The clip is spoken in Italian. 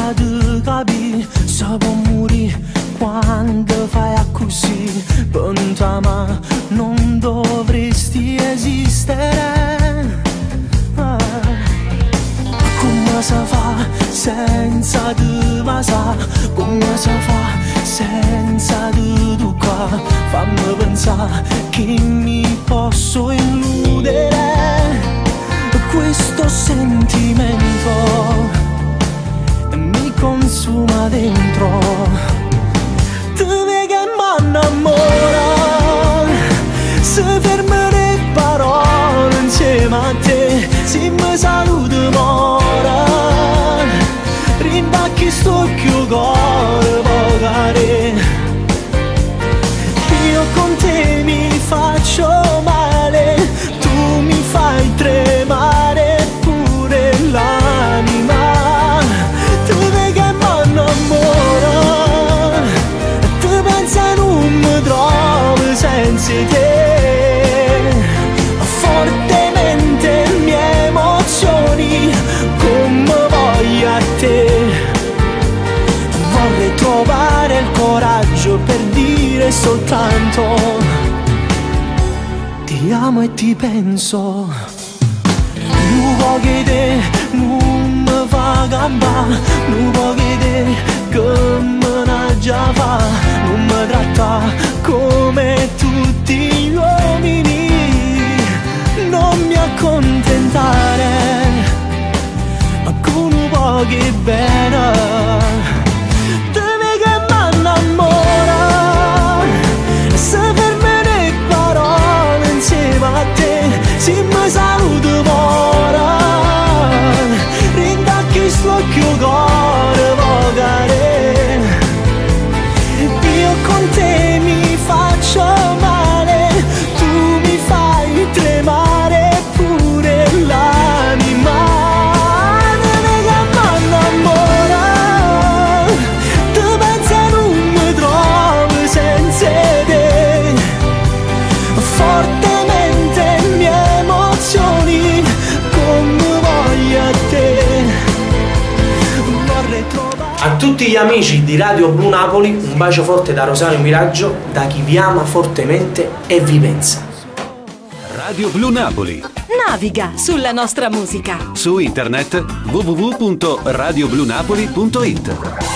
senza di capire se può morire quando fai così. Pensa ma non dovresti esistere. Come si fa senza di masa? Come si fa senza di tu qua? Fammi pensare che mi posso illudere. Questo sentimento mi consuma dentro. Te che m'annamora, se fermo le parole insieme a te, se mi saluto mora, rimbacchi sto più cuore vogare. Io con te mi faccio male, tu mi fai tremare pure l'anima. Tu vedi che m'annamora, tu pensa non mi trovo senza te. Fortemente le mie emozioni come voglio a te. Vorrei trovare il coraggio per dire soltanto ti amo e ti penso. Non vuoi che te non mi fa gamba, non vuoi che te che me ne già fa, non mi tratta come tutti gli uomini, non mi accontentare, ma con un po' che bene. Se mi saluto mora, rindacchi sto più cuore vogare. Io con te mi faccio male, tu mi fai tremare pure l'anima. Nega m'annamora, tu pensa non mi trovo senza te. Fortemente come voglio a te. Vorrei trovare. A tutti gli amici di Radio Blu Napoli un bacio forte da Rosario Miraggio, da chi vi ama fortemente e vi pensa. Radio Blu Napoli. Naviga sulla nostra musica. Su internet www.radioblunapoli.it.